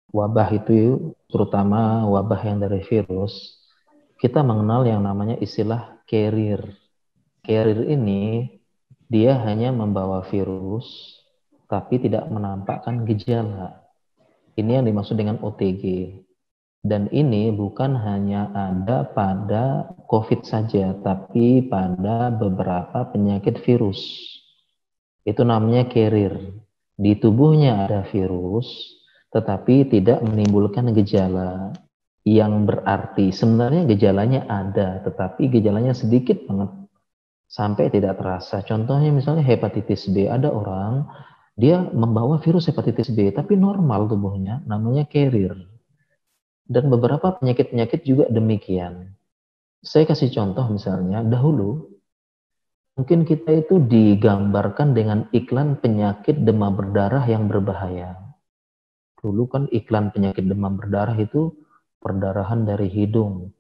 wabah itu, terutama wabah yang dari virus, kita mengenal yang namanya istilah carrier. Carrier ini dia hanya membawa virus, tapi tidak menampakkan gejala. Ini yang dimaksud dengan OTG. Dan ini bukan hanya ada pada COVID saja, tapi pada beberapa penyakit virus. Itu namanya carrier. Di tubuhnya ada virus, tetapi tidak menimbulkan gejala. Yang berarti sebenarnya gejalanya ada, tetapi gejalanya sedikit banget, sampai tidak terasa. Contohnya misalnya hepatitis B, ada orang dia membawa virus hepatitis B, tapi normal tubuhnya, namanya carrier. Dan beberapa penyakit-penyakit juga demikian. Saya kasih contoh misalnya, dahulu mungkin kita itu digambarkan dengan iklan penyakit demam berdarah yang berbahaya. Dulu kan iklan penyakit demam berdarah itu perdarahan dari hidung,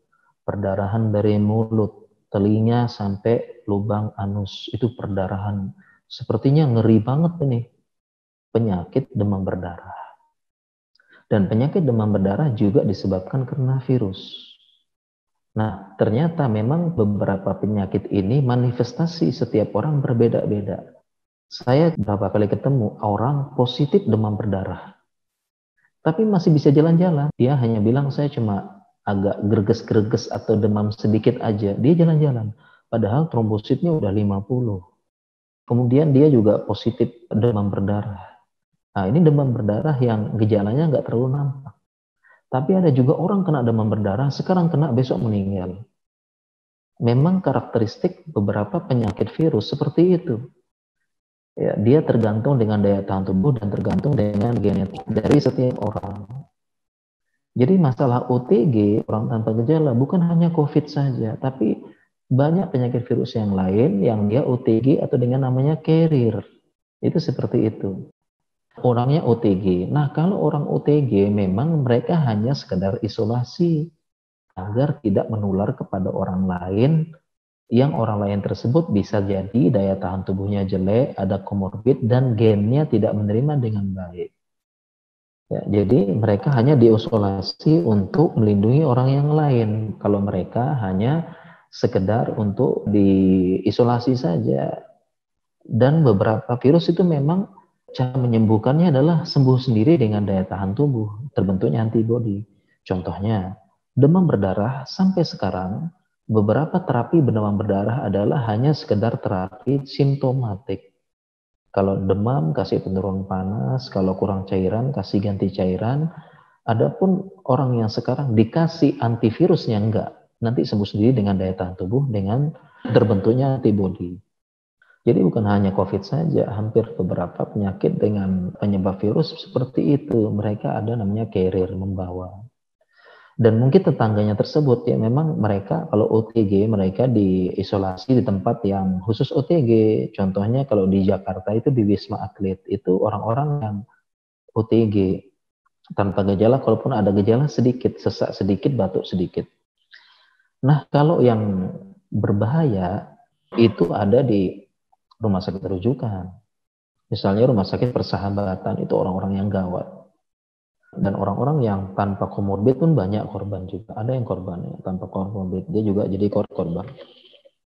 perdarahan dari mulut, telinga sampai lubang anus, itu perdarahan. Sepertinya ngeri banget ini penyakit demam berdarah. Dan penyakit demam berdarah juga disebabkan karena virus. Nah, ternyata memang beberapa penyakit ini manifestasi setiap orang berbeda-beda. Saya berapa kali ketemu orang positif demam berdarah, tapi masih bisa jalan-jalan. Dia hanya bilang saya cuma agak greges-greges atau demam sedikit aja. Dia jalan-jalan. Padahal trombositnya udah 50. Kemudian dia juga positif demam berdarah. Nah, ini demam berdarah yang gejalanya nggak terlalu nampak. Tapi ada juga orang kena demam berdarah, sekarang kena besok meninggal. Memang karakteristik beberapa penyakit virus seperti itu. Ya, dia tergantung dengan daya tahan tubuh dan tergantung dengan genetik dari setiap orang. Jadi masalah OTG, orang tanpa gejala, bukan hanya COVID saja, tapi banyak penyakit virus yang lain yang dia OTG atau dengan namanya carrier. Itu seperti itu. Orangnya OTG. Nah, kalau orang OTG memang mereka hanya sekedar isolasi agar tidak menular kepada orang lain, yang orang lain tersebut bisa jadi daya tahan tubuhnya jelek, ada komorbid, dan gennya tidak menerima dengan baik. Ya, jadi mereka hanya diisolasi untuk melindungi orang yang lain. Kalau mereka hanya sekedar untuk diisolasi saja. Dan beberapa virus itu memang cara menyembuhkannya adalah sembuh sendiri dengan daya tahan tubuh, terbentuknya antibodi. Contohnya, demam berdarah sampai sekarang, beberapa terapi demam berdarah adalah hanya sekedar terapi simptomatik. Kalau demam, kasih penurun panas. Kalau kurang cairan, kasih ganti cairan. Adapun orang yang sekarang dikasih antivirusnya enggak. Nanti sembuh sendiri dengan daya tahan tubuh, dengan terbentuknya antibodi. Jadi bukan hanya COVID saja, hampir beberapa penyakit dengan penyebab virus seperti itu. Mereka ada namanya carrier, membawa. Dan mungkin tetangganya tersebut ya memang mereka kalau OTG mereka diisolasi di tempat yang khusus OTG. Contohnya kalau di Jakarta itu di Wisma Atlet itu orang-orang yang OTG tanpa gejala, kalaupun ada gejala sedikit, sesak sedikit, batuk sedikit. Nah, kalau yang berbahaya itu ada di rumah sakit rujukan. Misalnya rumah sakit Persahabatan itu orang-orang yang gawat. Dan orang-orang yang tanpa komorbid pun banyak korban juga. Ada yang korban ya, tanpa komorbid, dia juga jadi korban.